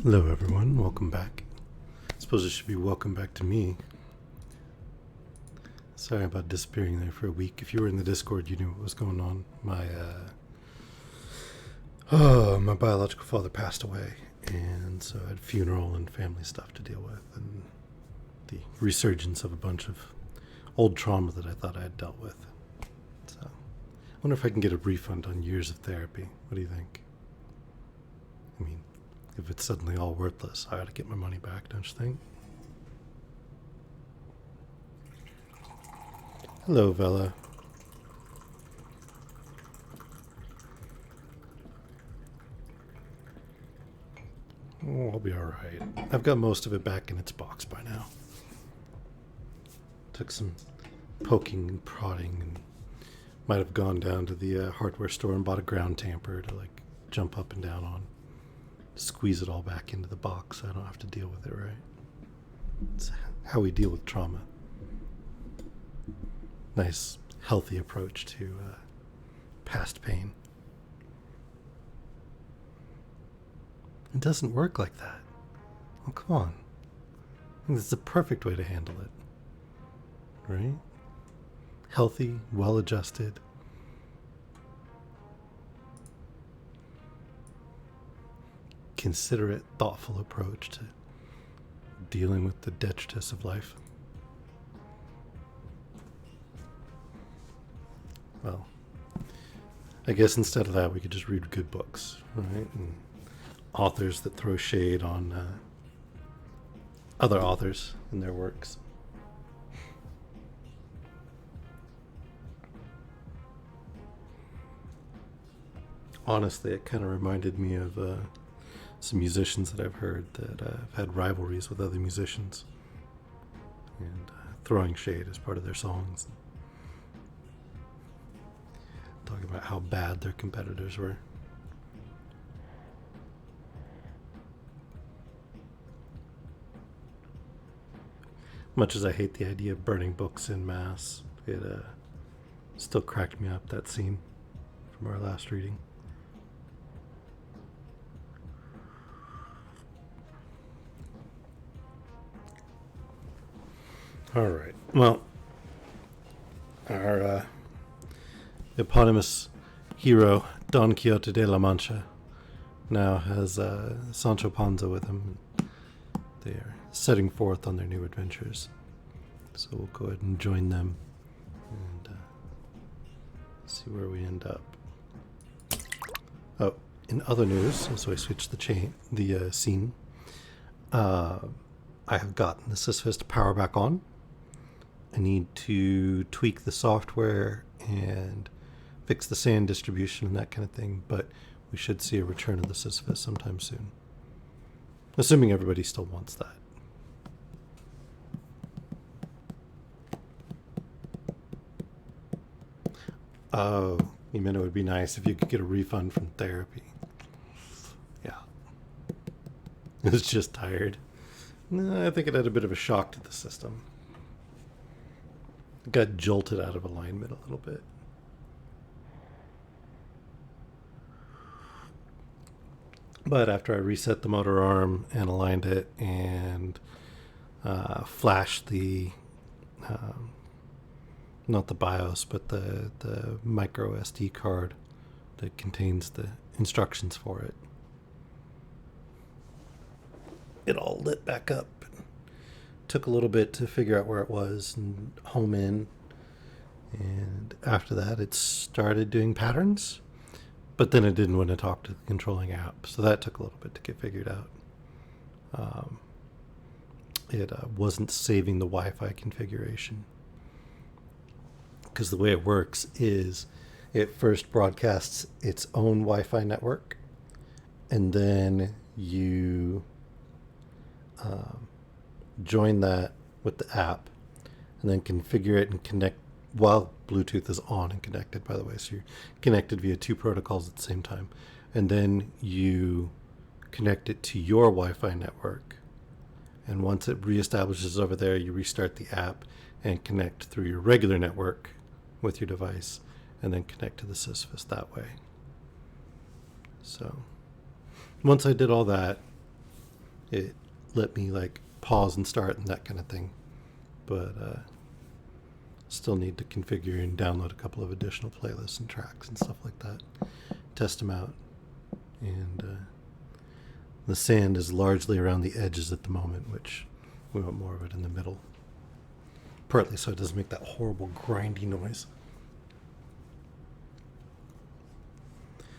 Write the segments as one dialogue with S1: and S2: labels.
S1: Hello, everyone. Welcome back. I suppose it should be welcome back to me. Sorry about disappearing there for a week. If you were in the Discord, you knew what was going on. My biological father passed away, and so I had funeral and family stuff to deal with, and the resurgence of a bunch of old trauma that I thought I had dealt with. So, I wonder if I can get a refund on years of therapy. What do you think? I mean, if it's suddenly all worthless, I ought to get my money back, don't you think? Hello, Vela. Oh, I'll be alright. I've got most of it back in its box by now. Took some poking and prodding, and might have gone down to the hardware store and bought a ground tamper to jump up and down on. Squeeze it all back into the box so I don't have to deal with it, right? It's how we deal with trauma. Nice, healthy approach to past pain. It doesn't work like that. Oh, come on. I think this is the perfect way to handle it. Right? Healthy, well-adjusted. Considerate, thoughtful approach to dealing with the detritus of life. Well, I guess instead of that, we could just read good books, right? And authors that throw shade on other authors and their works. Honestly, it kind of reminded me of some musicians that I've heard that have had rivalries with other musicians and throwing shade as part of their songs. Talking about how bad their competitors were. Much as I hate the idea of burning books en masse, it still cracked me up, that scene from our last reading. All right. Well, our eponymous hero, Don Quixote de la Mancha, now has Sancho Panza with him. They are setting forth on their new adventures. So we'll go ahead and join them and see where we end up. Oh, in other news, so I switched the scene. I have gotten the Sisyphus to power back on. I need to tweak the software and fix the sand distribution and that kind of thing, but we should see a return of the Sisyphus sometime soon. Assuming everybody still wants that. Oh, you meant it would be nice if you could get a refund from therapy. Yeah. It was just tired. No, I think it had a bit of a shock to the system. It got jolted out of alignment a little bit. But after I reset the motor arm and aligned it and flashed the, not the BIOS, but the micro SD card that contains the instructions for it, it all lit back up. Took a little bit to figure out where it was and home in. And after that, it started doing patterns. But then it didn't want to talk to the controlling app. So that took a little bit to get figured out. It wasn't saving the Wi-Fi configuration. Because the way it works is it first broadcasts its own Wi-Fi network. And then you join that with the app. And then configure it and connect while Bluetooth is on and connected, by the way. So you're connected via two protocols at the same time. And then you connect it to your Wi-Fi network. And once it reestablishes over there, you restart the app and connect through your regular network with your device and then connect to the Sisyphus that way. So once I did all that, it let me like pause and start and that kind of thing. But still need to configure and download a couple of additional playlists and tracks and stuff like that. Test them out. And the sand is largely around the edges at the moment, which we want more of it in the middle. Partly so it doesn't make that horrible grindy noise.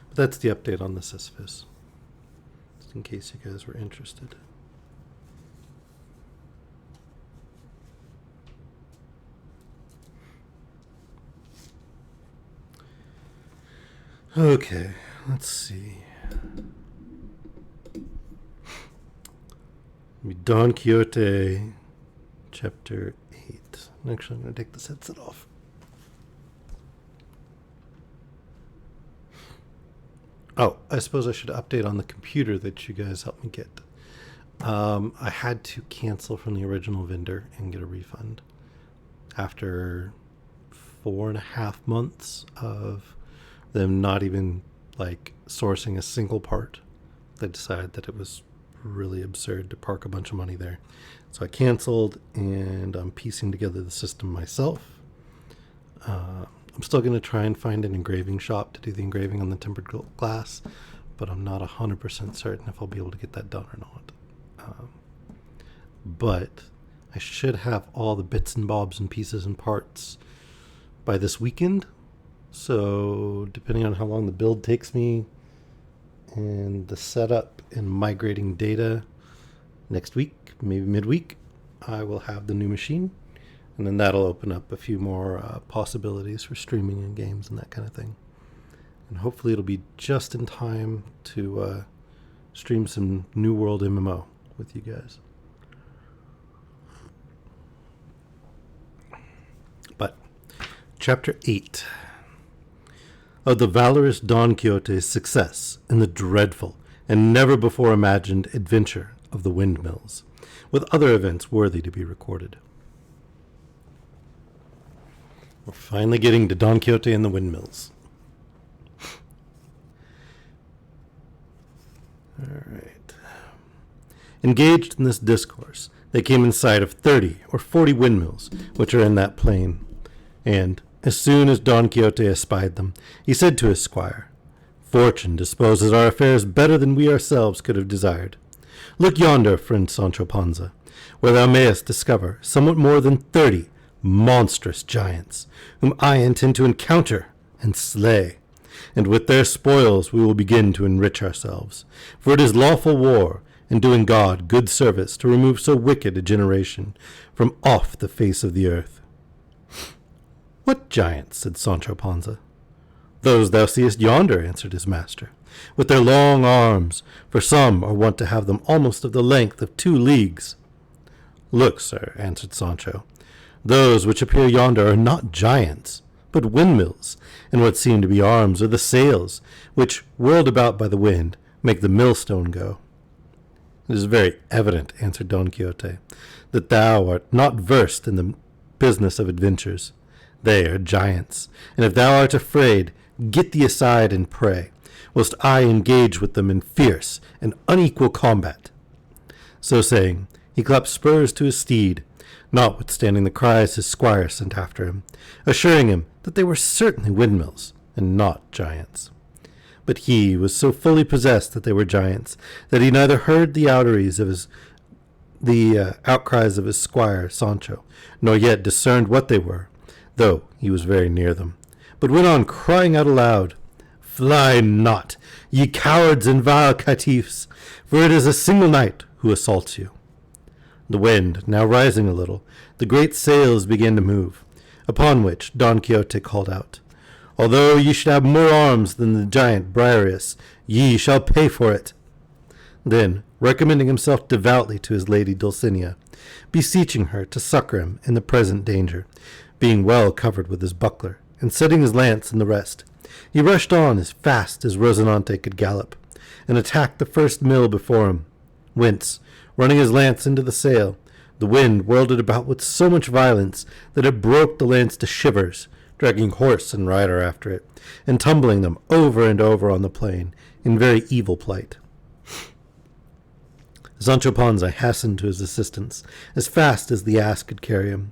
S1: But that's the update on the Sisyphus, just in case you guys were interested. Okay, let's see. Don Quixote, chapter 8. Actually, I'm going to take this headset off. Oh, I suppose I should update on the computer that you guys helped me get. I had to cancel from the original vendor and get a refund after 4.5 months of them not even like sourcing a single part. They decided that it was really absurd to park a bunch of money there. So I canceled, and I'm piecing together the system myself. I'm still going to try and find an engraving shop to do the engraving on the tempered glass, but I'm not 100% certain if I'll be able to get that done or not. But I should have all the bits and bobs and pieces and parts by this weekend. So depending on how long the build takes me and the setup and migrating data next week, maybe midweek, I will have the new machine. And then that'll open up a few more possibilities for streaming and games and that kind of thing. And hopefully it'll be just in time to stream some New World MMO with you guys. But Chapter 8 of the valorous Don Quixote's success in the dreadful and never before imagined adventure of the windmills, with other events worthy to be recorded. We're finally getting to Don Quixote and the windmills. All right. Engaged in this discourse, they came in sight of 30 or 40 windmills, which are in that plain, and as soon as Don Quixote espied them, he said to his squire, "Fortune disposes our affairs better than we ourselves could have desired. Look yonder, friend Sancho Panza, where thou mayest discover somewhat more than 30 monstrous giants, whom I intend to encounter and slay, and with their spoils we will begin to enrich ourselves, for it is lawful war, and doing God good service to remove so wicked a generation from off the face of the earth." "What giants?" said Sancho Panza. "Those thou seest yonder," answered his master, "with their long arms, for some are wont to have them almost of the length of 2 leagues. "Look, sir," answered Sancho, "those which appear yonder are not giants, but windmills, and what seem to be arms are the sails, which, whirled about by the wind, make the millstone go." "It is very evident," answered Don Quixote, "that thou art not versed in the business of adventures. They are giants, and if thou art afraid, get thee aside and pray, whilst I engage with them in fierce and unequal combat." So saying, he clapped spurs to his steed, notwithstanding the cries his squire sent after him, assuring him that they were certainly windmills, and not giants. But he was so fully possessed that they were giants, that he neither heard the outcries of his squire Sancho, nor yet discerned what they were, though he was very near them, but went on crying out aloud, "Fly not, ye cowards and vile caitiffs, for it is a single knight who assaults you." The wind now rising a little, the great sails began to move, upon which Don Quixote called out, "Although ye should have more arms than the giant Briareus, ye shall pay for it." Then, recommending himself devoutly to his lady Dulcinea, beseeching her to succor him in the present danger, being well covered with his buckler, and setting his lance in the rest, he rushed on as fast as Rozinante could gallop, and attacked the first mill before him, whence, running his lance into the sail, the wind whirled it about with so much violence that it broke the lance to shivers, dragging horse and rider after it, and tumbling them over and over on the plain in very evil plight. Sancho Panza hastened to his assistance as fast as the ass could carry him,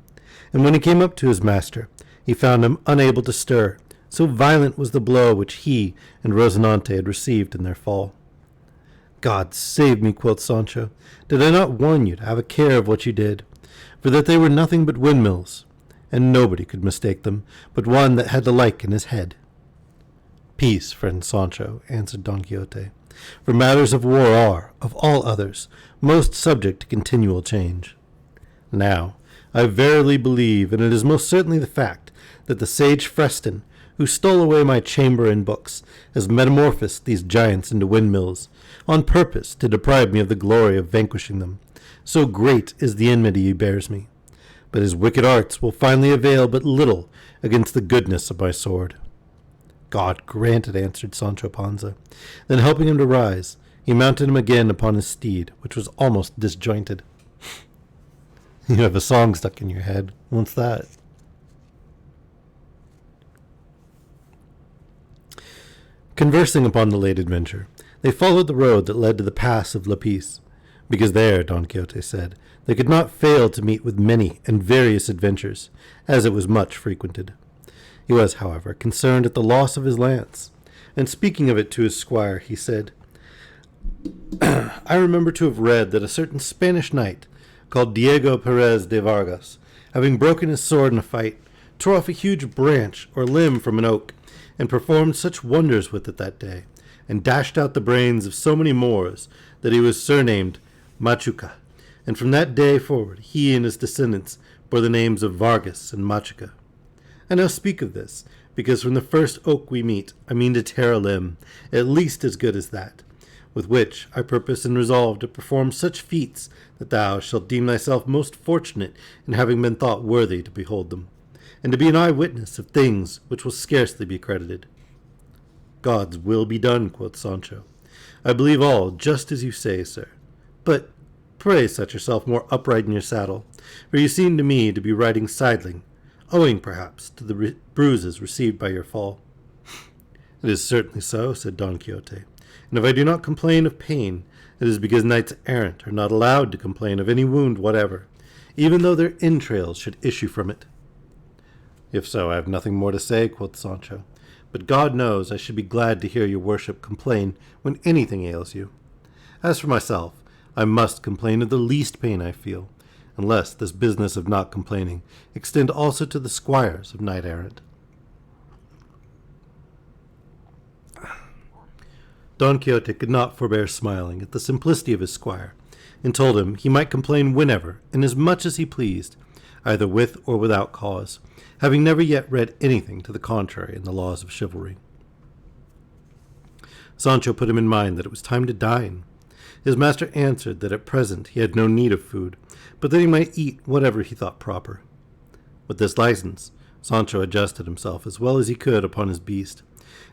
S1: and when he came up to his master, he found him unable to stir, so violent was the blow which he and Rocinante had received in their fall. God save me, quoth Sancho, did I not warn you to have a care of what you did, for that they were nothing but windmills, and nobody could mistake them but one that had the like in his head. Peace, friend Sancho, answered Don Quixote, for matters of war are, of all others, most subject to continual change. Now, I verily believe, and it is most certainly the fact, that the sage Freston, who stole away my chamber and books, has metamorphosed these giants into windmills, on purpose to deprive me of the glory of vanquishing them. So great is the enmity he bears me. But his wicked arts will finally avail but little against the goodness of my sword. God grant it, answered Sancho Panza. Then helping him to rise, he mounted him again upon his steed, which was almost disjointed. You have a song stuck in your head. What's that? Conversing upon the late adventure, they followed the road that led to the pass of Lapis, because there, Don Quixote said, they could not fail to meet with many and various adventures, as it was much frequented. He was, however, concerned at the loss of his lance, and speaking of it to his squire, he said, I remember to have read that a certain Spanish knight, called Diego Perez de Vargas, having broken his sword in a fight, tore off a huge branch or limb from an oak, and performed such wonders with it that day, and dashed out the brains of so many Moors that he was surnamed Machuca, and from that day forward he and his descendants bore the names of Vargas and Machuca. I now speak of this, because from the first oak we meet I mean to tear a limb, at least as good as that, with which I purpose and resolve to perform such feats that thou shalt deem thyself most fortunate in having been thought worthy to behold them, and to be an eye-witness of things which will scarcely be credited. God's will be done, quoth Sancho. I believe all just as you say, sir. But pray set yourself more upright in your saddle, for you seem to me to be riding sidling, owing perhaps to the bruises received by your fall. It is certainly so, said Don Quixote, and if I do not complain of pain, it is because knights-errant are not allowed to complain of any wound whatever, even though their entrails should issue from it. If so, I have nothing more to say, quoth Sancho, but God knows I should be glad to hear your worship complain when anything ails you. As for myself, I must complain of the least pain I feel, unless this business of not complaining extend also to the squires of knight-errant. Don Quixote could not forbear smiling at the simplicity of his squire, and told him he might complain whenever and as much as he pleased, either with or without cause, having never yet read anything to the contrary in the laws of chivalry. Sancho put him in mind that it was time to dine. His master answered that at present he had no need of food, but that he might eat whatever he thought proper. With this license, Sancho adjusted himself as well as he could upon his beast,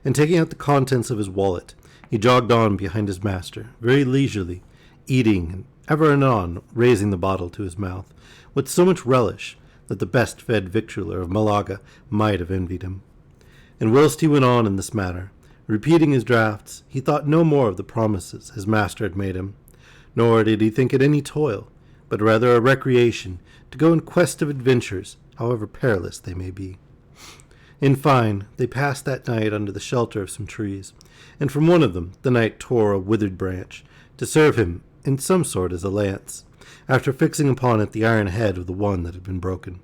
S1: and taking out the contents of his wallet, he jogged on behind his master, very leisurely, eating and ever and anon raising the bottle to his mouth, with so much relish that the best-fed victualler of Malaga might have envied him. And whilst he went on in this manner, repeating his draughts, he thought no more of the promises his master had made him, nor did he think it any toil, but rather a recreation to go in quest of adventures, however perilous they may be. In fine, they passed that night under the shelter of some trees, and from one of them the knight tore a withered branch, to serve him in some sort as a lance, after fixing upon it the iron head of the one that had been broken.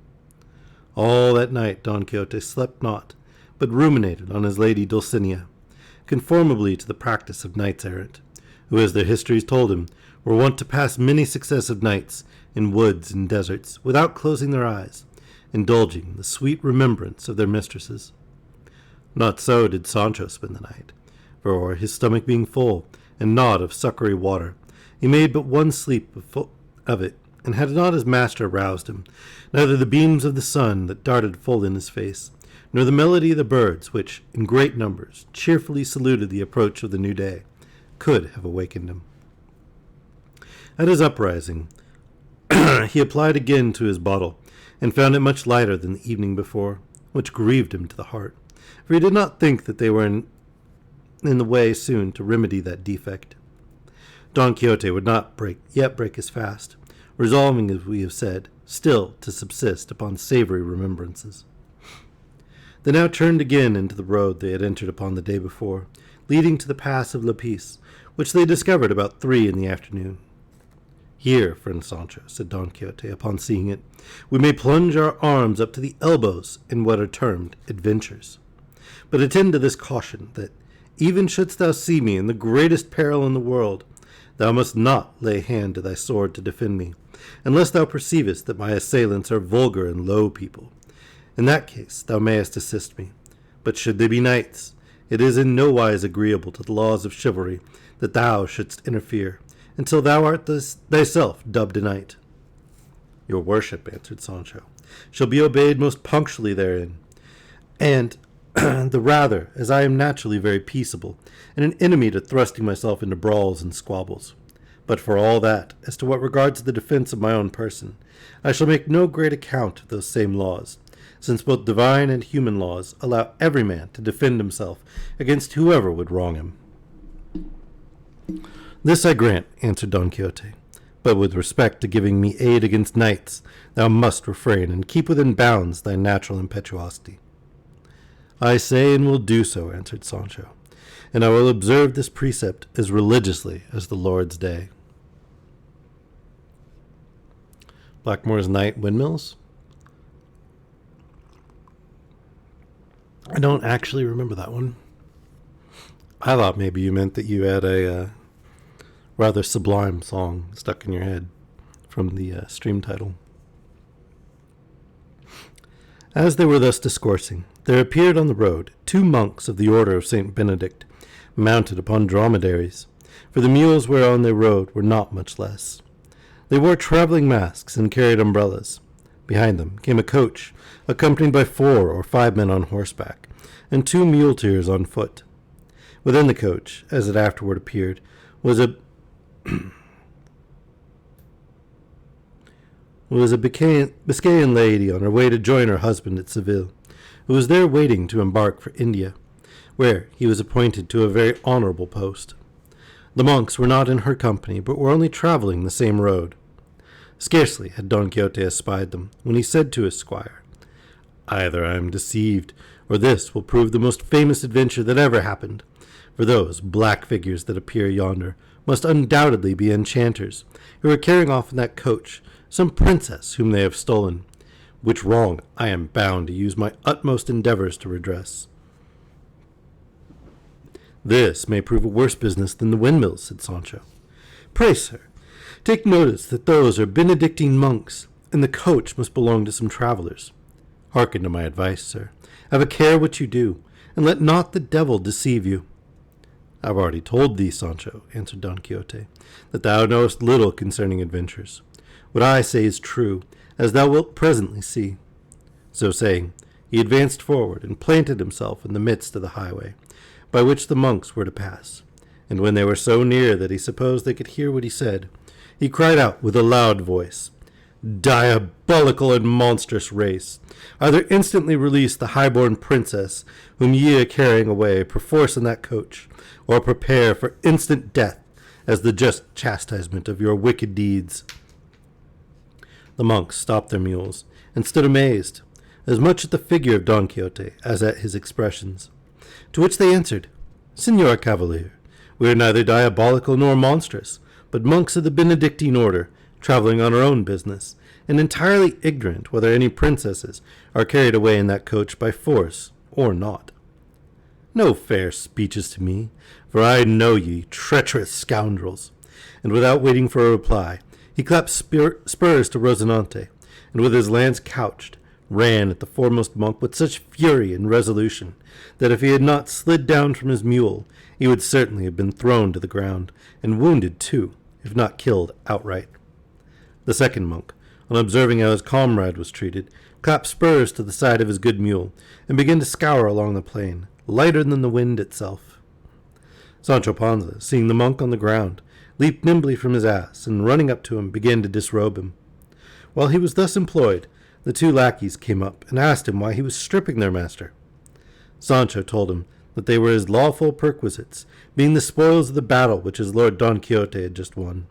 S1: All that night Don Quixote slept not, but ruminated on his lady Dulcinea, conformably to the practice of knights-errant, who, as their histories told him, were wont to pass many successive nights in woods and deserts without closing their eyes, indulging the sweet remembrance of their mistresses. Not so did Sancho spend the night, for his stomach being full and gnawed of succory water, he made but one sleep of it, and had not his master roused him, neither the beams of the sun that darted full in his face, nor the melody of the birds, which, in great numbers, cheerfully saluted the approach of the new day, could have awakened him. At his uprising, he applied again to his bottle, and found it much lighter than the evening before, which grieved him to the heart, for he did not think that they were in the way soon to remedy that defect. Don Quixote would not break his fast, resolving, as we have said, still to subsist upon savory remembrances. They now turned again into the road they had entered upon the day before, leading to the pass of La Pice, which they discovered about 3 in the afternoon. "Here, friend Sancho," said Don Quixote, upon seeing it, "we may plunge our arms up to the elbows in what are termed adventures. But attend to this caution, that even shouldst thou see me in the greatest peril in the world, thou must not lay hand to thy sword to defend me, unless thou perceivest that my assailants are vulgar and low people. In that case thou mayest assist me. But should they be knights, it is in no wise agreeable to the laws of chivalry that thou shouldst interfere, until thou art thyself dubbed a knight." "Your worship," answered Sancho, "shall be obeyed most punctually therein, and the rather, as I am naturally very peaceable, and an enemy to thrusting myself into brawls and squabbles. But for all that, as to what regards the defence of my own person, I shall make no great account of those same laws, since both divine and human laws allow every man to defend himself against whoever would wrong him." "This I grant," answered Don Quixote, "but with respect to giving me aid against knights, thou must refrain and keep within bounds thy natural impetuosity." "I say and will do so," answered Sancho, "and I will observe this precept as religiously as the Lord's day." Blackmore's Night Windmills? I don't actually remember that one. I thought maybe you meant that you had a rather sublime song stuck in your head from the stream title. As they were thus discoursing, there appeared on the road 2 monks of the order of St. Benedict, mounted upon dromedaries, for the mules whereon they rode were not much less. They wore travelling masks and carried umbrellas. Behind them came a coach, accompanied by 4 or 5 men on horseback, and 2 muleteers on foot. Within the coach, as it afterward appeared, was a Biscayan lady on her way to join her husband at Seville, who was there waiting to embark for India, where he was appointed to a very honourable post. The monks were not in her company, but were only travelling the same road. Scarcely had Don Quixote espied them, when he said to his squire, "Either I am deceived, or this will prove the most famous adventure that ever happened, for those black figures that appear yonder must undoubtedly be enchanters, who are carrying off in that coach some princess whom they have stolen, which wrong I am bound to use my utmost endeavours to redress." "This may prove a worse business than the windmills," said Sancho. "Pray, sir, take notice that those are Benedictine monks, and the coach must belong to some travellers. Hearken to my advice, sir. Have a care what you do, and let not the devil deceive you." "I have already told thee, Sancho," answered Don Quixote, "that thou knowest little concerning adventures. What I say is true, as thou wilt presently see." So saying, he advanced forward and planted himself in the midst of the highway, by which the monks were to pass. And when they were so near that he supposed they could hear what he said, he cried out with a loud voice, "Diabolical and monstrous race! Either instantly release the high-born princess whom ye are carrying away perforce in that coach, or prepare for instant death as the just chastisement of your wicked deeds." The monks stopped their mules, and stood amazed, as much at the figure of Don Quixote as at his expressions. To which they answered, "Señor Cavalier, we are neither diabolical nor monstrous, but monks of the Benedictine order, travelling on our own business, and entirely ignorant whether any princesses are carried away in that coach by force or not. No fair speeches to me, for I know ye, treacherous scoundrels." And without waiting for a reply, he clapped spurs to Rozinante, and with his lance couched, ran at the foremost monk with such fury and resolution, that if he had not slid down from his mule, he would certainly have been thrown to the ground, and wounded too, if not killed outright. The second monk, on observing how his comrade was treated, clapped spurs to the side of his good mule, and began to scour along the plain, lighter than the wind itself. Sancho Panza, seeing the monk on the ground, leaped nimbly from his ass, and running up to him, began to disrobe him. While he was thus employed, the 2 lackeys came up and asked him why he was stripping their master. Sancho told him that they were his lawful perquisites, being the spoils of the battle which his lord Don Quixote had just won.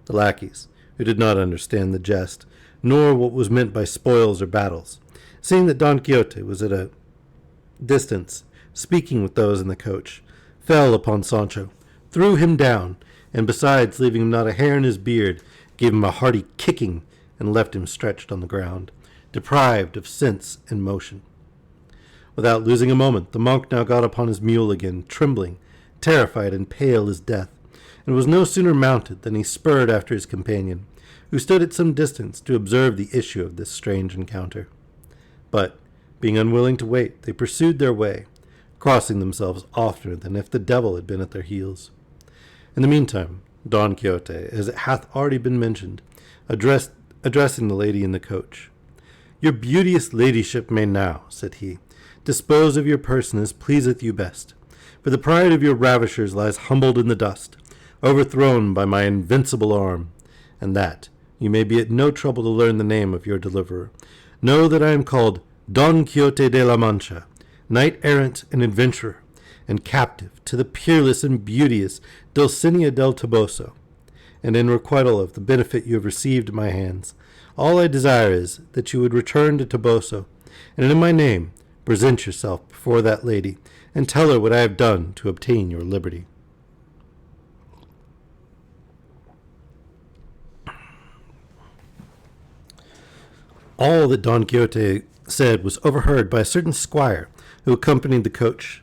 S1: The lackeys, who did not understand the jest, nor what was meant by spoils or battles, seeing that Don Quixote was at a distance, speaking with those in the coach, fell upon Sancho, threw him down, and besides leaving him not a hair in his beard, gave him a hearty kicking, and left him stretched on the ground, deprived of sense and motion. Without losing a moment, the monk now got upon his mule again, trembling, terrified, and pale as death, and was no sooner mounted than he spurred after his companion, who stood at some distance to observe the issue of this strange encounter. But, being unwilling to wait, they pursued their way, crossing themselves oftener than if the devil had been at their heels. In the meantime, Don Quixote, as it hath already been mentioned, addressing the lady in the coach, "Your beauteous ladyship may now," said he, "dispose of your person as pleaseth you best, for the pride of your ravishers lies humbled in the dust, overthrown by my invincible arm, and that, you may be at no trouble to learn the name of your deliverer. Know that I am called Don Quixote de la Mancha, knight-errant and adventurer, and captive to the peerless and beauteous Dulcinea del Toboso. And in requital of the benefit you have received at my hands, all I desire is that you would return to Toboso, and in my name present yourself before that lady, and tell her what I have done to obtain your liberty." All that Don Quixote said was overheard by a certain squire who accompanied the coach,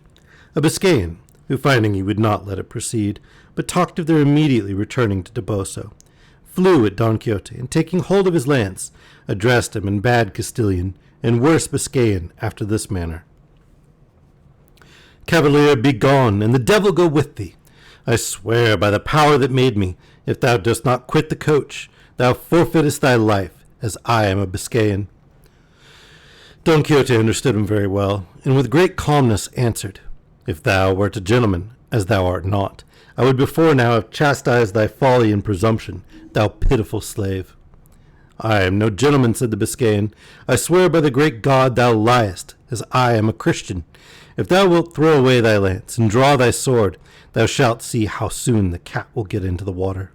S1: a Biscayan, who, finding he would not let it proceed, but talked of their immediately returning to Toboso, flew at Don Quixote, and taking hold of his lance, addressed him in bad Castilian and worse Biscayan after this manner: "Cavalier, be gone, and the devil go with thee. I swear by the power that made me, if thou dost not quit the coach, thou forfeitest thy life, as I am a Biscayan." Don Quixote understood him very well, and with great calmness answered, "If thou wert a gentleman, as thou art not, I would before now have chastised thy folly and presumption, thou pitiful slave." "I am no gentleman," said the Biscayan. "I swear by the great God thou liest, as I am a Christian. If thou wilt throw away thy lance and draw thy sword, thou shalt see how soon the cat will get into the water.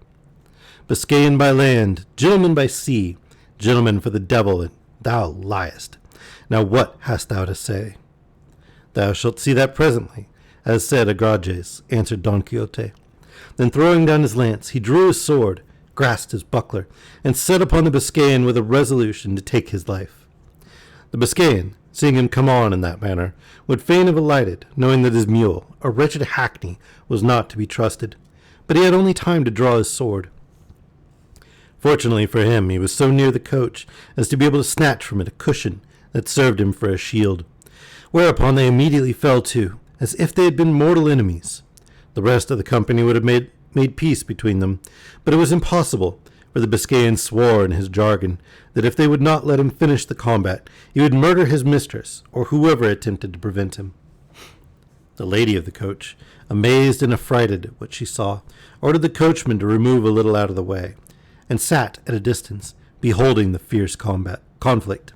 S1: Biscayan by land, gentleman by sea, gentleman for the devil, and thou liest. Now what hast thou to say?" "Thou shalt see that presently, as said Agrajes," answered Don Quixote. Then throwing down his lance, he drew his sword, grasped his buckler, and set upon the Biscayan with a resolution to take his life. The Biscayan, seeing him come on in that manner, would fain have alighted, knowing that his mule, a wretched hackney, was not to be trusted, but he had only time to draw his sword. Fortunately for him, he was so near the coach as to be able to snatch from it a cushion that served him for a shield, whereupon they immediately fell to, as if they had been mortal enemies. The rest of the company would have made peace between them, but it was impossible, for the Biscayan swore in his jargon that if they would not let him finish the combat, he would murder his mistress, or whoever attempted to prevent him. The lady of the coach, amazed and affrighted at what she saw, ordered the coachman to remove a little out of the way, and sat at a distance, beholding the fierce conflict,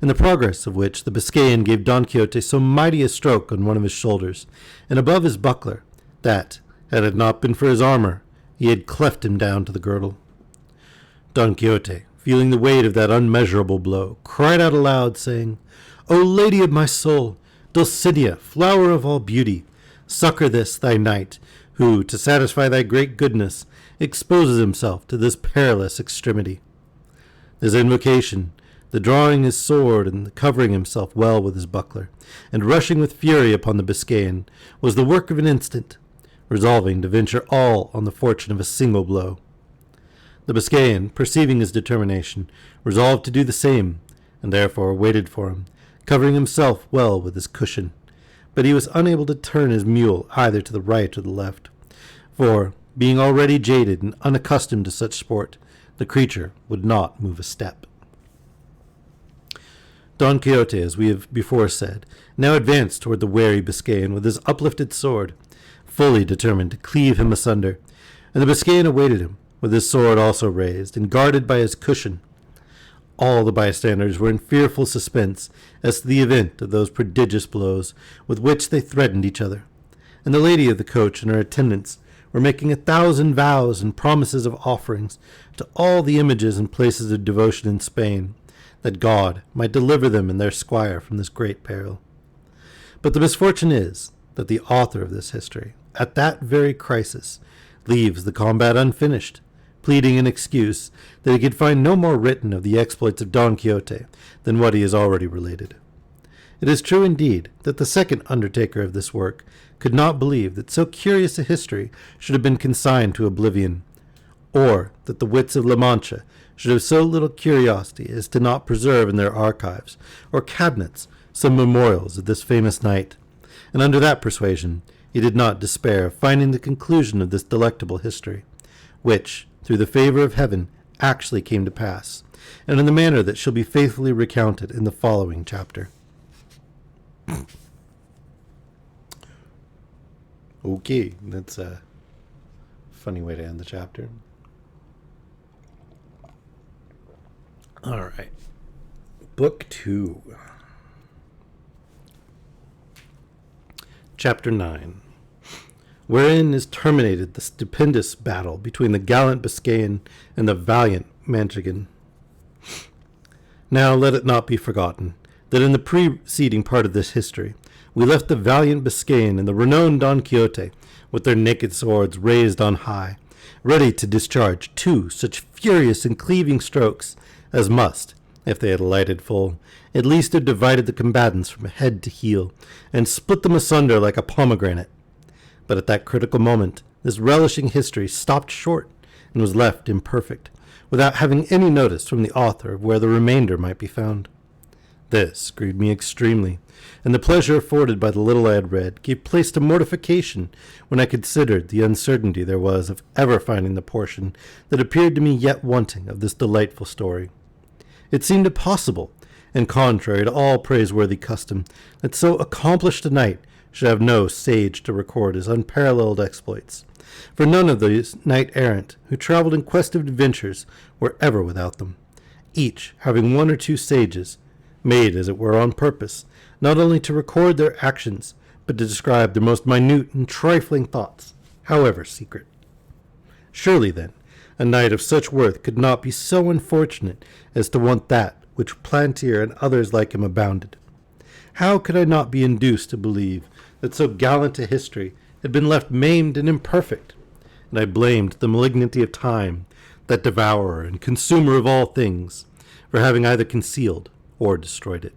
S1: in the progress of which the Biscayan gave Don Quixote so mighty a stroke on one of his shoulders, and above his buckler, that, had it not been for his armor, he had cleft him down to the girdle. Don Quixote, feeling the weight of that unmeasurable blow, cried out aloud, saying, "O lady of my soul, Dulcinea, flower of all beauty, succor this thy knight, who, to satisfy thy great goodness, exposes himself to this perilous extremity." This invocation, the drawing his sword and the covering himself well with his buckler, and rushing with fury upon the Biscayan, was the work of an instant, resolving to venture all on the fortune of a single blow. The Biscayan, perceiving his determination, resolved to do the same, and therefore waited for him, covering himself well with his cushion. But he was unable to turn his mule either to the right or the left, for, being already jaded and unaccustomed to such sport, the creature would not move a step. Don Quixote, as we have before said, now advanced toward the wary Biscayan with his uplifted sword, fully determined to cleave him asunder, and the Biscayan awaited him, with his sword also raised, and guarded by his cushion. All the bystanders were in fearful suspense as to the event of those prodigious blows with which they threatened each other, and the lady of the coach and her attendants were making 1,000 vows and promises of offerings to all the images and places of devotion in Spain, that God might deliver them and their squire from this great peril. But the misfortune is that the author of this history, at that very crisis, leaves the combat unfinished, pleading an excuse that he could find no more written of the exploits of Don Quixote than what he has already related. It is true indeed that the second undertaker of this work could not believe that so curious a history should have been consigned to oblivion, or that the wits of La Mancha should have so little curiosity as to not preserve in their archives or cabinets some memorials of this famous knight, and under that persuasion he did not despair of finding the conclusion of this delectable history, which, through the favor of heaven, actually came to pass, and in the manner that shall be faithfully recounted in the following chapter. Okay, that's a funny way to end the chapter. All right. Book 2. Chapter 9. Wherein is terminated the stupendous battle between the gallant Biscayan and the valiant Manchegan. Now let it not be forgotten that in the preceding part of this history we left the valiant Biscayan and the renowned Don Quixote with their naked swords raised on high, ready to discharge 2 such furious and cleaving strokes as must, if they had alighted full, at least have divided the combatants from head to heel, and split them asunder like a pomegranate. But at that critical moment, this relishing history stopped short, and was left imperfect, without having any notice from the author of where the remainder might be found. This grieved me extremely, and the pleasure afforded by the little I had read gave place to mortification when I considered the uncertainty there was of ever finding the portion that appeared to me yet wanting of this delightful story. It seemed impossible, and contrary to all praiseworthy custom, that so accomplished a knight should have no sage to record his unparalleled exploits, for none of those knight-errant who travelled in quest of adventures were ever without them, each having 1 or 2 sages, made as it were on purpose, not only to record their actions, but to describe their most minute and trifling thoughts, however secret. Surely, then, a knight of such worth could not be so unfortunate as to want that which Plantier and others like him abounded. How could I not be induced to believe that so gallant a history had been left maimed and imperfect? And I blamed the malignity of time, that devourer and consumer of all things, for having either concealed or destroyed it.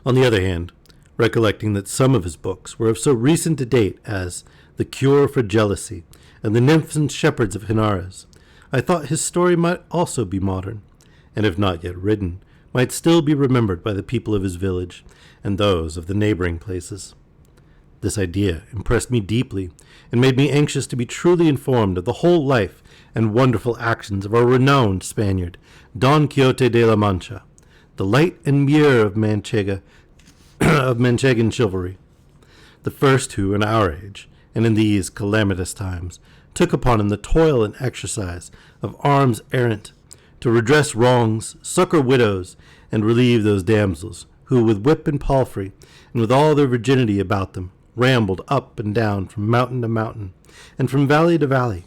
S1: On the other hand, recollecting that some of his books were of so recent a date as The Cure for Jealousy and The Nymphs and Shepherds of Henares, I thought his story might also be modern, and if not yet written, might still be remembered by the people of his village and those of the neighboring places. This idea impressed me deeply, and made me anxious to be truly informed of the whole life and wonderful actions of our renowned Spaniard, Don Quixote de la Mancha, the light and mirror of Manchega, of Manchegan chivalry, the first who, in our age, and in these calamitous times, took upon him the toil and exercise of arms errant, to redress wrongs, succor widows, and relieve those damsels who, with whip and palfrey, and with all their virginity about them, rambled up and down from mountain to mountain, and from valley to valley.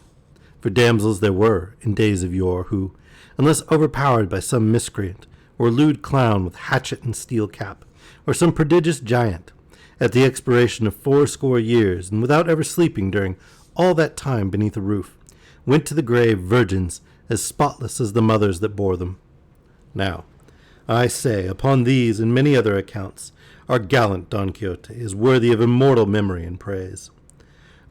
S1: For damsels there were, in days of yore, who, unless overpowered by some miscreant, or lewd clown with hatchet and steel cap, or some prodigious giant, at the expiration of 80 years, and without ever sleeping during all that time beneath a roof, went to the grave virgins as spotless as the mothers that bore them. Now, I say, upon these and many other accounts, our gallant Don Quixote is worthy of immortal memory and praise.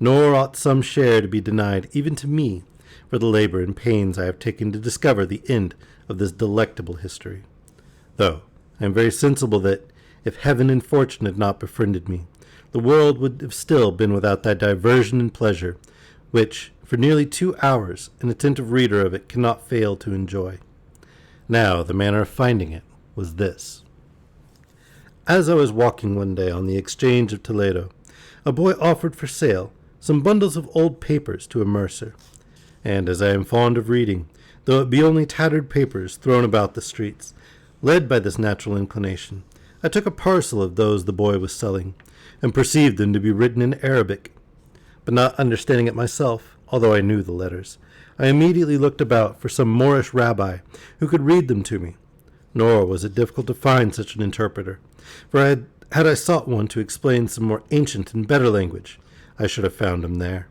S1: Nor ought some share to be denied even to me for the labor and pains I have taken to discover the end of this delectable history. Though I am very sensible that, if heaven and fortune had not befriended me, the world would have still been without that diversion and pleasure, which, for nearly 2 hours, an attentive reader of it cannot fail to enjoy. Now, the manner of finding it was this. As I was walking one day on the exchange of Toledo, a boy offered for sale some bundles of old papers to a mercer, and as I am fond of reading, though it be only tattered papers thrown about the streets. Led by this natural inclination, I took a parcel of those the boy was selling, and perceived them to be written in Arabic. But not understanding it myself, although I knew the letters, I immediately looked about for some Moorish rabbi who could read them to me. Nor was it difficult to find such an interpreter, for had I sought one to explain some more ancient and better language, I should have found him there.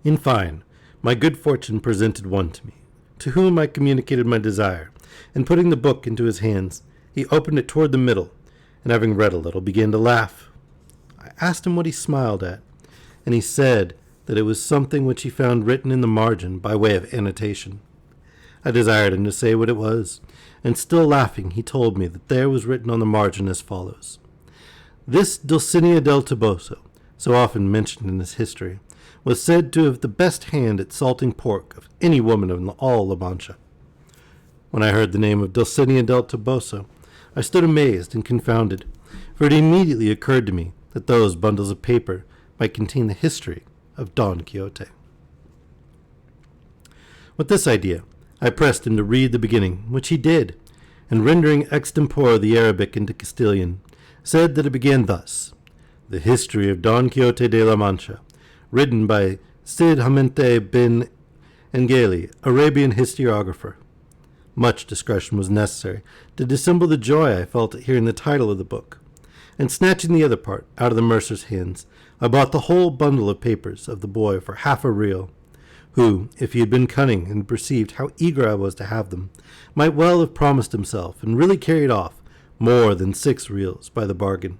S1: In fine, my good fortune presented one to me, to whom I communicated my desire, and putting the book into his hands, he opened it toward the middle, and having read a little, began to laugh. I asked him what he smiled at, and he said that it was something which he found written in the margin by way of annotation. I desired him to say what it was, and still laughing, he told me that there was written on the margin as follows: This Dulcinea del Toboso, so often mentioned in this history, was said to have the best hand at salting pork of any woman in all La Mancha. When I heard the name of Dulcinea del Toboso, I stood amazed and confounded, for it immediately occurred to me that those bundles of paper might contain the history of Don Quixote. With this idea, I pressed him to read the beginning, which he did, and rendering extempore the Arabic into Castilian, said that it began thus: The history of Don Quixote de la Mancha, written by Cid Hammente bin Engeli, Arabian historiographer. Much discretion was necessary to dissemble the joy I felt at hearing the title of the book, and snatching the other part out of the mercer's hands, I bought the whole bundle of papers of the boy for half a real, who, if he had been cunning and perceived how eager I was to have them, might well have promised himself, and really carried off, more than 6 reals by the bargain.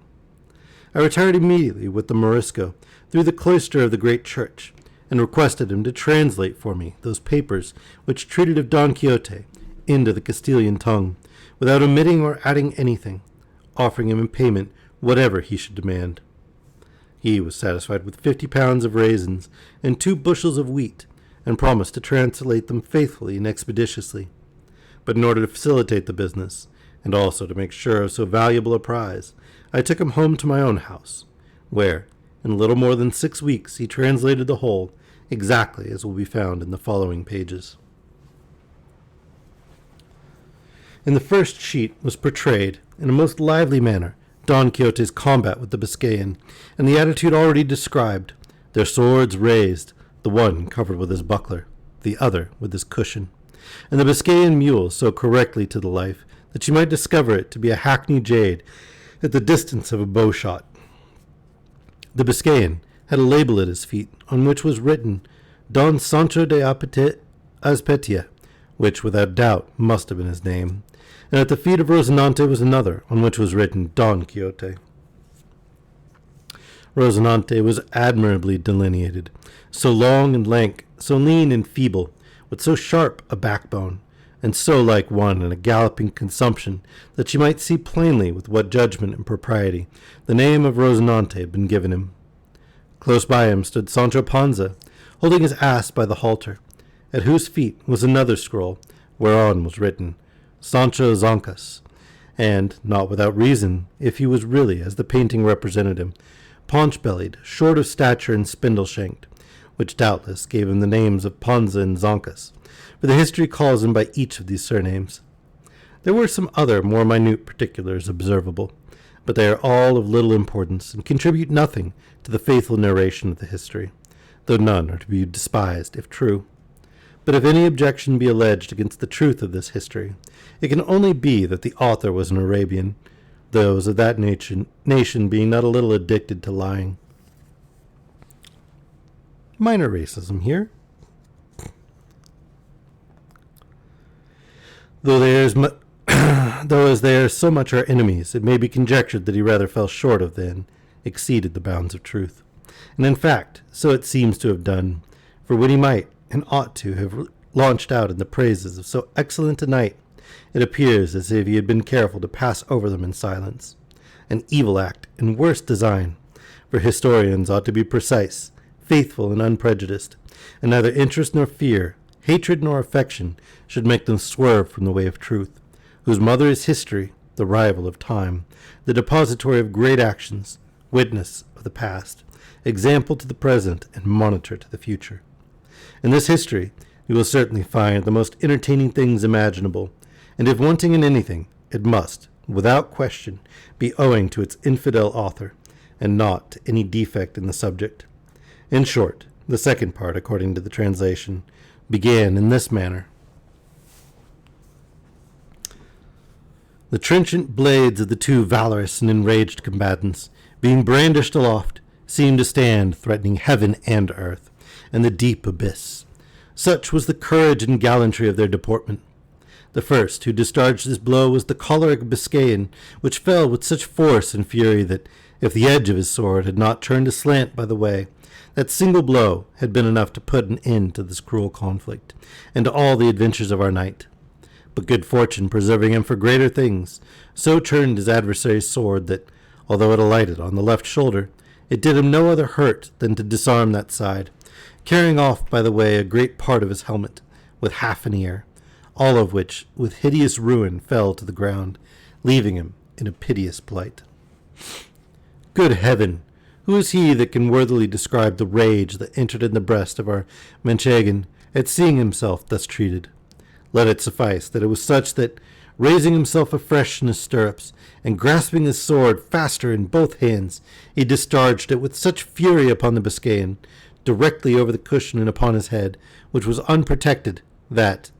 S1: I retired immediately with the Morisco through the cloister of the great church, and requested him to translate for me those papers which treated of Don Quixote into the Castilian tongue, without omitting or adding anything, offering him in payment whatever he should demand. He was satisfied with 50 pounds of raisins and 2 bushels of wheat, and promised to translate them faithfully and expeditiously. But in order to facilitate the business, and also to make sure of so valuable a prize, I took him home to my own house, where, in a little more than 6 weeks, he translated the whole, exactly as will be found in the following pages. In the first sheet was portrayed, in a most lively manner, Don Quixote's combat with the Biscayan, and the attitude already described, their swords raised, the one covered with his buckler, the other with his cushion, and the Biscayan mule so correctly to the life that you might discover it to be a hackney jade at the distance of a bow-shot. The Biscayan had a label at his feet, on which was written Don Sancho de Azpetia, which without doubt must have been his name, and at the feet of Rocinante was another, on which was written Don Quixote. Rocinante was admirably delineated, so long and lank, so lean and feeble, with so sharp a backbone, and so like one in a galloping consumption, that you might see plainly with what judgment and propriety the name of Rocinante had been given him. Close by him stood Sancho Panza, holding his ass by the halter, at whose feet was another scroll, whereon was written Sancho Zancas, and, not without reason, if he was really, as the painting represented him, paunch-bellied, short of stature and spindle-shanked, which doubtless gave him the names of Panza and Zancas, for the history calls him by each of these surnames. There were some other more minute particulars observable, but they are all of little importance, and contribute nothing to the faithful narration of the history, though none are to be despised if true. But if any objection be alleged against the truth of this history, it can only be that the author was an Arabian, those of that nation being not a little addicted to lying. Minor racism here. Though as they are so much our enemies, it may be conjectured that he rather fell short of than exceeded the bounds of truth. And in fact, so it seems to have done, for when he might and ought to have launched out in the praises of so excellent a knight, it appears as if he had been careful to pass over them in silence. An evil act and worse design, for historians ought to be precise, faithful and unprejudiced, and neither interest nor fear, hatred nor affection should make them swerve from the way of truth, whose mother is history, the rival of time, the depository of great actions, witness of the past, example to the present, and monitor to the future. In this history, you will certainly find the most entertaining things imaginable, and if wanting in anything, it must, without question, be owing to its infidel author, and not to any defect in the subject. In short, the second part, according to the translation, began in this manner. The trenchant blades of the two valorous and enraged combatants, being brandished aloft, seemed to stand threatening heaven and earth, and the deep abyss. Such was the courage and gallantry of their deportment. The first who discharged his blow was the choleric Biscayan, which fell with such force and fury that, if the edge of his sword had not turned aslant by the way, that single blow had been enough to put an end to this cruel conflict, and to all the adventures of our knight. But good fortune, preserving him for greater things, so turned his adversary's sword that, although it alighted on the left shoulder, it did him no other hurt than to disarm that side, carrying off by the way a great part of his helmet, with half an ear, all of which with hideous ruin fell to the ground, leaving him in a piteous plight. Good heaven! Who is he that can worthily describe the rage that entered in the breast of our Manchegan at seeing himself thus treated? Let it suffice that it was such that, raising himself afresh in his stirrups, and grasping his sword faster in both hands, he discharged it with such fury upon the Biscayan, directly over the cushion and upon his head, which was unprotected, that,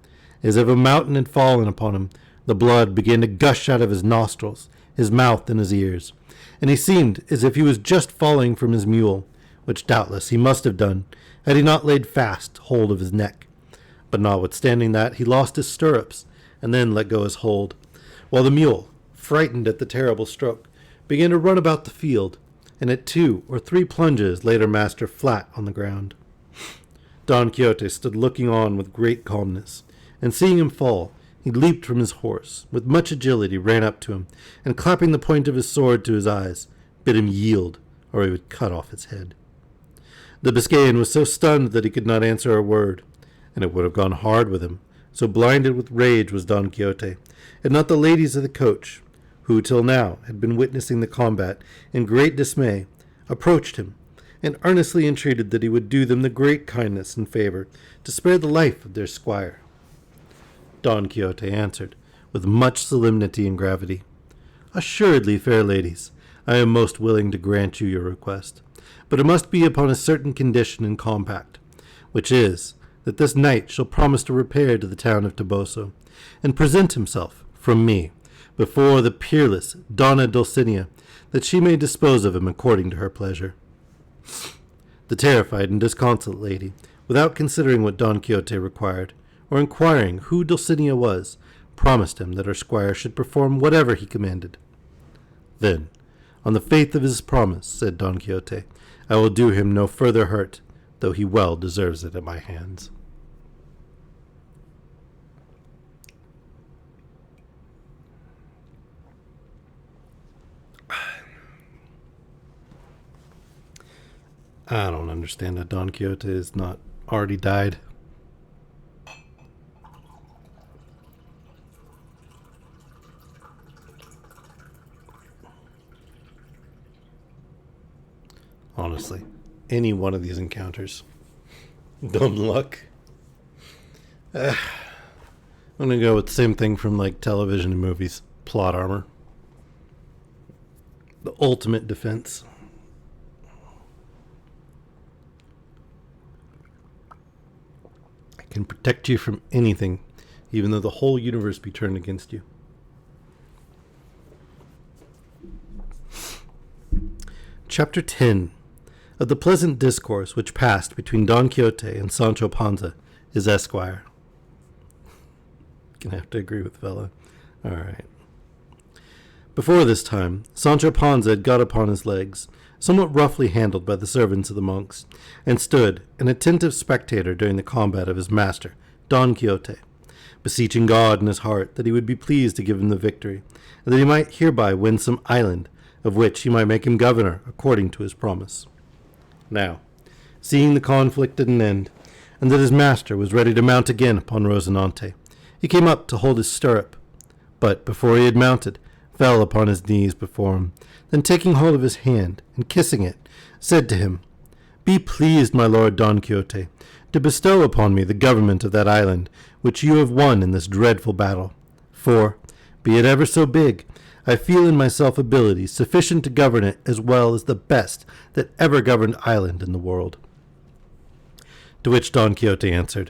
S1: as if a mountain had fallen upon him, the blood began to gush out of his nostrils, his mouth, and his ears, and he seemed as if he was just falling from his mule, which doubtless he must have done, had he not laid fast hold of his neck. But notwithstanding that, he lost his stirrups, and then let go his hold, while the mule, frightened at the terrible stroke, began to run about the field, and at 2 or 3 plunges laid her master flat on the ground. Don Quixote stood looking on with great calmness, and seeing him fall, he leaped from his horse, with much agility ran up to him, and clapping the point of his sword to his eyes, bid him yield, or he would cut off his head. The Biscayan was so stunned that he could not answer a word, and it would have gone hard with him, so blinded with rage was Don Quixote, and not the ladies of the coach, who till now had been witnessing the combat in great dismay, approached him, and earnestly entreated that he would do them the great kindness and favor to spare the life of their squire. Don Quixote answered, with much solemnity and gravity, "Assuredly, fair ladies, I am most willing to grant you your request, but it must be upon a certain condition and compact, which is, that this knight shall promise to repair to the town of Toboso, and present himself, from me, before the peerless Donna Dulcinea, that she may dispose of him according to her pleasure." The terrified and disconsolate lady, without considering what Don Quixote required, or inquiring who Dulcinea was, promised him that her squire should perform whatever he commanded. "Then, on the faith of his promise," said Don Quixote, "I will do him no further hurt, though he well deserves it at my hands." I don't understand that Don Quixote has not already died. Honestly, any one of these encounters, dumb luck. I'm gonna go with the same thing from like television and movies. Plot armor. The ultimate defense. It can protect you from anything, even though the whole universe be turned against you. Chapter 10 of the pleasant discourse which passed between Don Quixote and Sancho Panza, his esquire. Gonna have to agree with fella. All right. Before this time, Sancho Panza had got upon his legs, somewhat roughly handled by the servants of the monks, and stood, an attentive spectator during the combat of his master, Don Quixote, beseeching God in his heart that he would be pleased to give him the victory, and that he might hereby win some island, of which he might make him governor according to his promise. Now, seeing the conflict at an end, and that his master was ready to mount again upon Rocinante, he came up to hold his stirrup, but before he had mounted, fell upon his knees before him, then taking hold of his hand, and kissing it, said to him, "Be pleased, my lord Don Quixote, to bestow upon me the government of that island, which you have won in this dreadful battle. For, be it ever so big, I feel in myself ability sufficient to govern it as well as the best that ever governed island in the world. To which Don Quixote answered,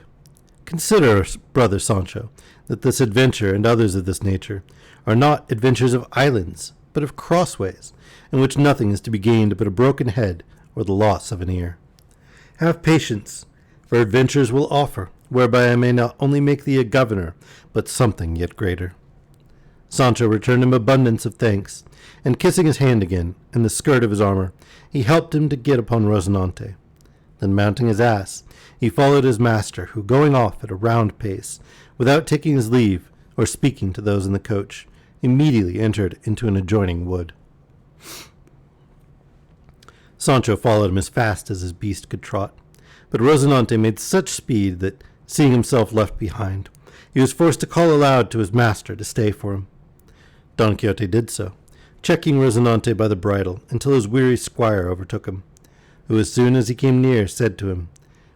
S1: Consider, brother Sancho, that this adventure and others of this nature are not adventures of islands, but of crossways, in which nothing is to be gained but a broken head or the loss of an ear. Have patience, for adventures will offer, whereby I may not only make thee a governor, but something yet greater. Sancho returned him abundance of thanks, and kissing his hand again, and the skirt of his armor, he helped him to get upon Rocinante. Then mounting his ass, he followed his master, who, going off at a round pace, without taking his leave or speaking to those in the coach, immediately entered into an adjoining wood. Sancho followed him as fast as his beast could trot, but Rocinante made such speed that, seeing himself left behind, he was forced to call aloud to his master to stay for him. Don Quixote did so, checking Rocinante by the bridle until his weary squire overtook him, who as soon as he came near said to him,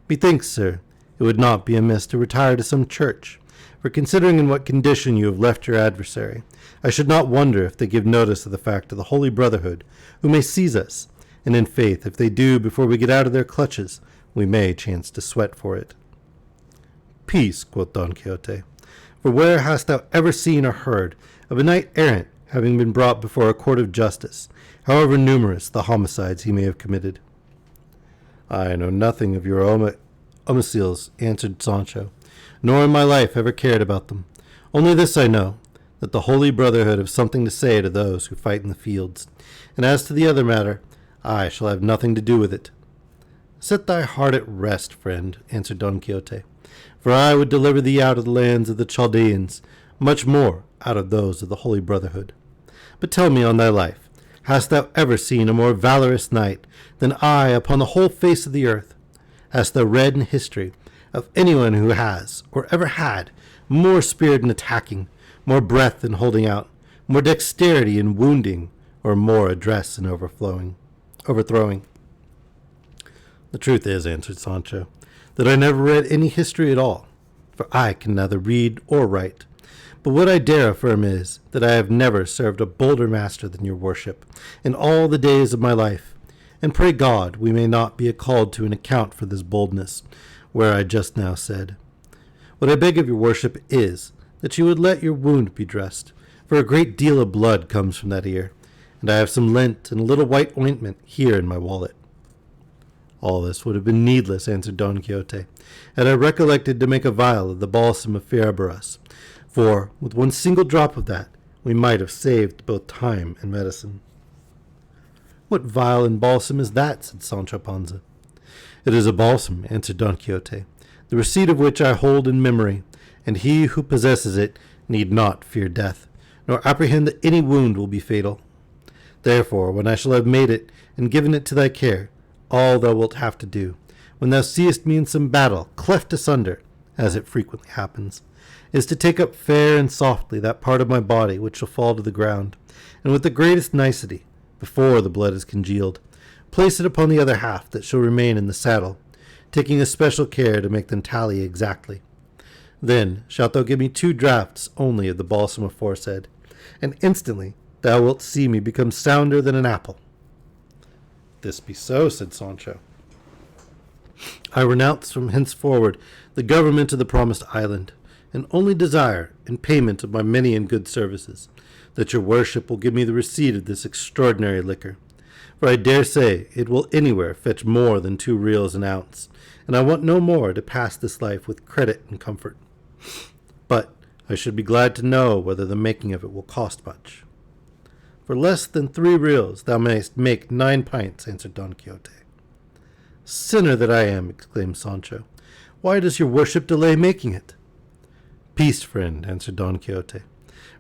S1: Methinks, sir, it would not be amiss to retire to some church, for considering in what condition you have left your adversary, I should not wonder if they give notice of the fact to the Holy Brotherhood, who may seize us, and in faith, if they do before we get out of their clutches, we may chance to sweat for it. Peace, quoth Don Quixote, for where hast thou ever seen or heard of a knight-errant having been brought before a court of justice, however numerous the homicides he may have committed? I know nothing of your homicides, answered Sancho, nor in my life ever cared about them. Only this I know, that the Holy Brotherhood have something to say to those who fight in the fields, and as to the other matter, I shall have nothing to do with it. Set thy heart at rest, friend, answered Don Quixote, for I would deliver thee out of the lands of the Chaldeans, much more out of those of the Holy Brotherhood. But tell me on thy life, hast thou ever seen a more valorous knight than I upon the whole face of the earth? Hast thou read in history of anyone who has, or ever had, more spirit in attacking, more breath in holding out, more dexterity in wounding, or more address in overthrowing? The truth is, answered Sancho, that I never read any history at all, for I can neither read or write. But what I dare affirm is, that I have never served a bolder master than your worship, in all the days of my life, and pray God we may not be called to an account for this boldness, where I just now said. What I beg of your worship is, that you would let your wound be dressed, for a great deal of blood comes from that ear, and I have some lint and a little white ointment here in my wallet. All this would have been needless, answered Don Quixote, had I recollected to make a vial of the balsam of Fierabras, for, with one single drop of that, we might have saved both time and medicine. What vial and balsam is that? Said Sancho Panza. It is a balsam, answered Don Quixote, the receipt of which I hold in memory, and he who possesses it need not fear death, nor apprehend that any wound will be fatal. Therefore, when I shall have made it and given it to thy care, all thou wilt have to do, when thou seest me in some battle, cleft asunder, as it frequently happens, is to take up fair and softly that part of my body which shall fall to the ground, and with the greatest nicety, before the blood is congealed, place it upon the other half that shall remain in the saddle, taking especial care to make them tally exactly. Then shalt thou give me 2 draughts only of the balsam aforesaid, and instantly thou wilt see me become sounder than an apple. This be so, said Sancho. I renounce from henceforward the government of the promised island, and only desire, in payment of my many and good services, that your worship will give me the receipt of this extraordinary liquor, for I dare say it will anywhere fetch more than 2 reals an ounce, and I want no more to pass this life with credit and comfort. But I should be glad to know whether the making of it will cost much. For less than 3 reals thou mayst make 9 pints, answered Don Quixote. Sinner that I am, exclaimed Sancho, why does your worship delay making it? Peace, friend, answered Don Quixote,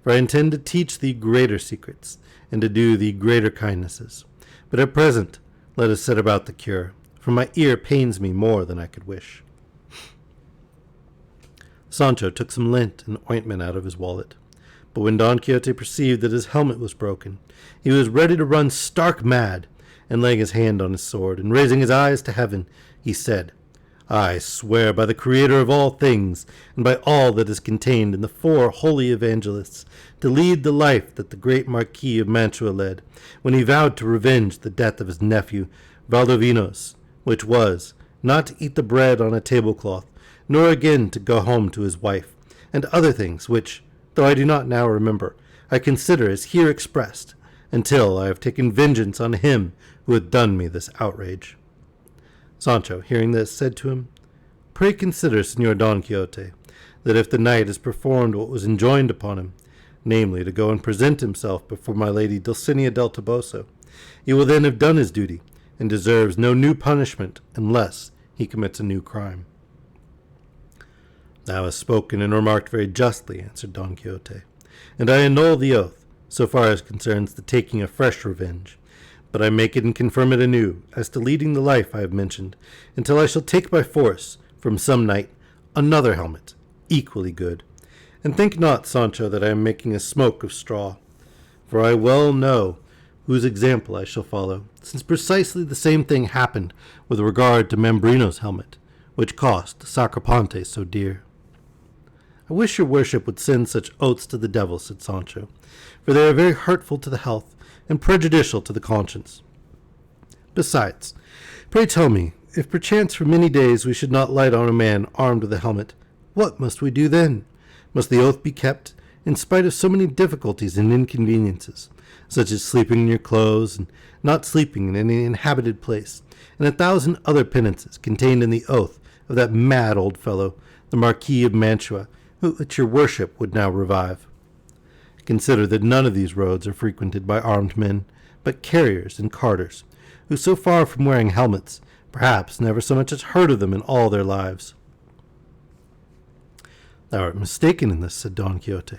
S1: for I intend to teach thee greater secrets, and to do thee greater kindnesses. But at present let us set about the cure, for my ear pains me more than I could wish. Sancho took some lint and ointment out of his wallet, but when Don Quixote perceived that his helmet was broken, he was ready to run stark mad, and laying his hand on his sword, and raising his eyes to heaven, he said, I swear by the Creator of all things, and by all that is contained in the 4 holy evangelists, to lead the life that the great Marquis of Mantua led, when he vowed to revenge the death of his nephew Valdovinos, which was, not to eat the bread on a tablecloth, nor again to go home to his wife, and other things which, though I do not now remember, I consider as here expressed, until I have taken vengeance on him who hath done me this outrage. Sancho, hearing this, said to him, Pray consider, Señor Don Quixote, that if the knight has performed what was enjoined upon him, namely, to go and present himself before my lady Dulcinea del Toboso, he will then have done his duty, and deserves no new punishment unless he commits a new crime. Thou hast spoken and remarked very justly, answered Don Quixote, and I annul the oath, so far as concerns the taking of fresh revenge, but I make it and confirm it anew, as to leading the life I have mentioned, until I shall take by force, from some knight, another helmet, equally good. And think not, Sancho, that I am making a smoke of straw, for I well know whose example I shall follow, since precisely the same thing happened with regard to Mambrino's helmet, which cost Sacripante so dear. I wish your worship would send such oaths to the devil, said Sancho, for they are very hurtful to the health, and prejudicial to the conscience. Besides, pray tell me, if perchance for many days we should not light on a man armed with a helmet, what must we do then? Must the oath be kept, in spite of so many difficulties and inconveniences, such as sleeping in your clothes, and not sleeping in any inhabited place, and 1,000 other penances contained in the oath of that mad old fellow, the Marquis of Mantua, which your worship would now revive? Consider that none of these roads are frequented by armed men, but carriers and carters, who, so far from wearing helmets, perhaps never so much as heard of them in all their lives. Thou art mistaken in this, said Don Quixote,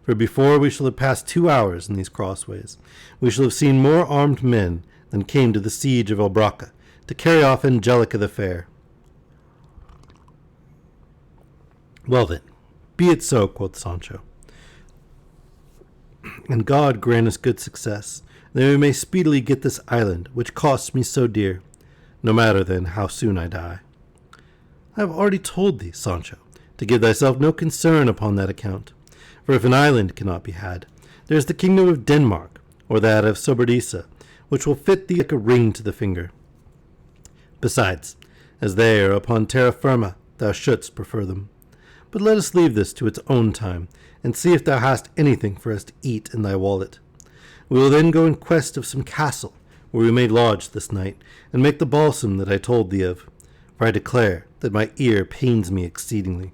S1: for before we shall have passed 2 hours in these crossways, we shall have seen more armed men than came to the siege of Albraca to carry off Angelica the Fair. Well then, be it so, quoth Sancho, and God grant us good success, that we may speedily get this island, which costs me so dear, no matter then how soon I die. I have already told thee, Sancho, to give thyself no concern upon that account, for if an island cannot be had, there is the kingdom of Denmark, or that of Sobradisa, which will fit thee like a ring to the finger. Besides, as they are upon terra firma, thou shouldst prefer them. But let us leave this to its own time, and see if thou hast anything for us to eat in thy wallet. We will then go in quest of some castle, where we may lodge this night, and make the balsam that I told thee of, for I declare that my ear pains me exceedingly.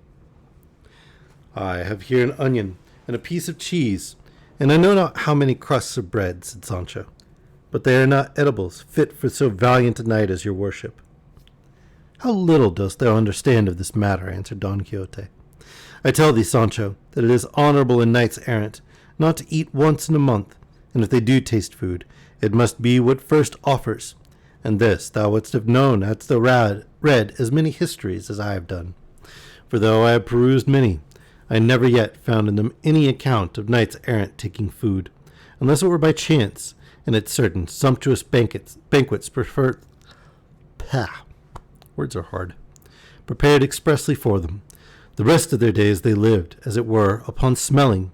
S1: I have here an onion, and a piece of cheese, and I know not how many crusts of bread, said Sancho, but they are not edibles fit for so valiant a knight as your worship. How little dost thou understand of this matter, answered Don Quixote. I tell thee, Sancho, that it is honorable in knights errant not to eat once in a month, and if they do taste food, it must be what first offers, and this thou wouldst have known hadst thou read as many histories as I have done. For though I have perused many, I never yet found in them any account of knights errant taking food, unless it were by chance, and at certain sumptuous banquets preferred. Words are hard. Prepared expressly for them. The rest of their days they lived, as it were, upon smelling,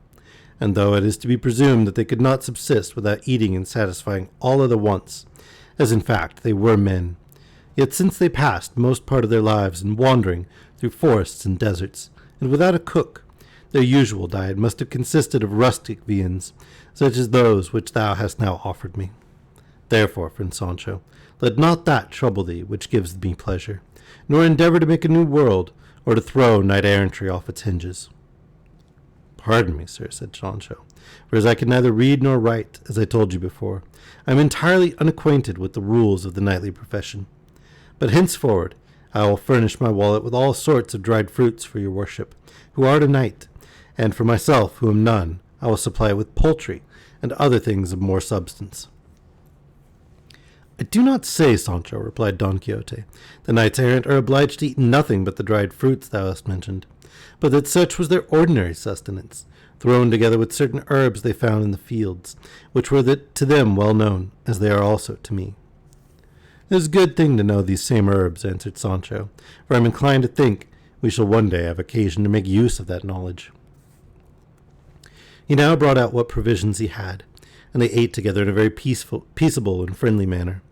S1: and though it is to be presumed that they could not subsist without eating and satisfying all other wants, as in fact they were men, yet since they passed most part of their lives in wandering through forests and deserts, and without a cook, their usual diet must have consisted of rustic viands, such as those which thou hast now offered me. Therefore, friend Sancho, let not that trouble thee which gives me pleasure, nor endeavour to make a new world, or to throw knight-errantry off its hinges. Pardon me, sir, said Sancho, for as I can neither read nor write, as I told you before, I am entirely unacquainted with the rules of the knightly profession. But henceforward I will furnish my wallet with all sorts of dried fruits for your worship, who art a knight, and for myself, who am none, I will supply it with poultry and other things of more substance. I do not say, Sancho, replied Don Quixote, the knights errant are obliged to eat nothing but the dried fruits thou hast mentioned, but that such was their ordinary sustenance, thrown together with certain herbs they found in the fields, which were to them well known, as they are also to me. "It is a good thing to know these same herbs," answered Sancho, "for I am inclined to think we shall one day have occasion to make use of that knowledge." He now brought out what provisions he had, and they ate together in a very peaceable and friendly manner.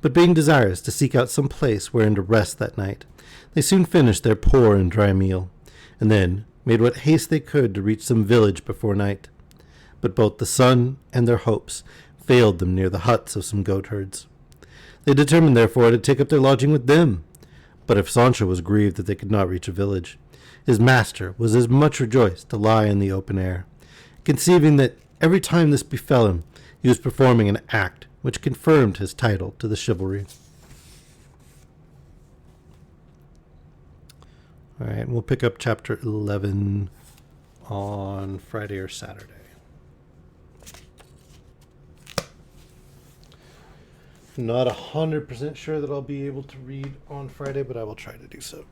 S1: But being desirous to seek out some place wherein to rest that night, they soon finished their poor and dry meal, and then made what haste they could to reach some village before night. But both the sun and their hopes failed them near the huts of some goatherds. They determined, therefore, to take up their lodging with them. But if Sancho was grieved that they could not reach a village, his master was as much rejoiced to lie in the open air, conceiving that every time this befell him, he was performing an act which confirmed his title to the chivalry. All right, we'll pick up chapter 11 on Friday or Saturday. Not 100% sure that I'll be able to read on Friday, but I will try to do so.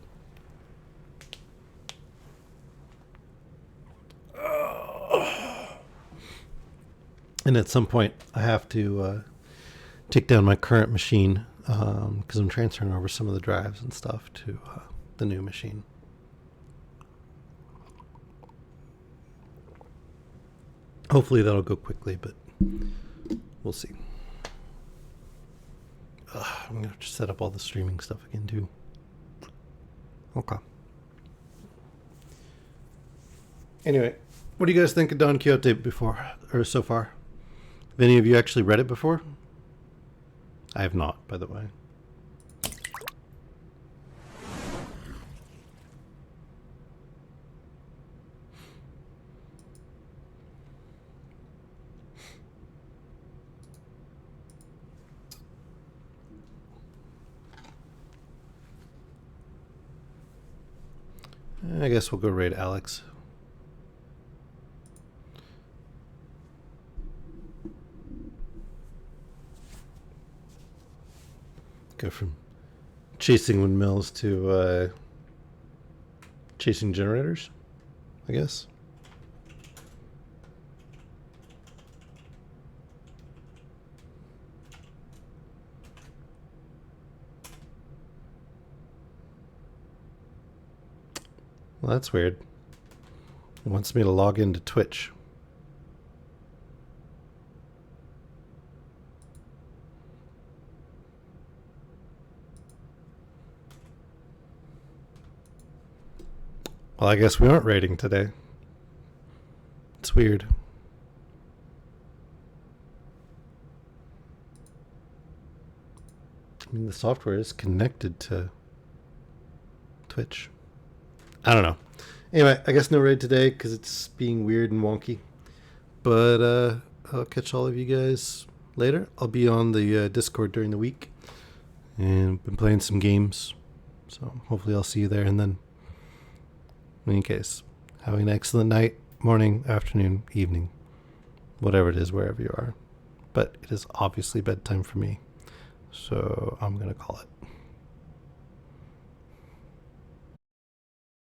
S1: And at some point, I have to take down my current machine because I'm transferring over some of the drives and stuff to the new machine. Hopefully that'll go quickly, but we'll see. I'm going to have to set up all the streaming stuff again, too. Okay. Anyway, what do you guys think of Don Quixote so far? Have any of you actually read it before? I have not, by the way. I guess we'll go raid Alex. Go from chasing windmills to chasing generators, I guess. Well, that's weird. It wants me to log into Twitch. Well, I guess we aren't raiding today. It's weird. I mean, the software is connected to Twitch. I don't know. Anyway, I guess no raid today because it's being weird and wonky. But I'll catch all of you guys later. I'll be on the Discord during the week. And been playing some games. So hopefully I'll see you there. And then, in any case, having an excellent night, morning, afternoon, evening. Whatever it is, wherever you are. But it is obviously bedtime for me. So I'm going to call it.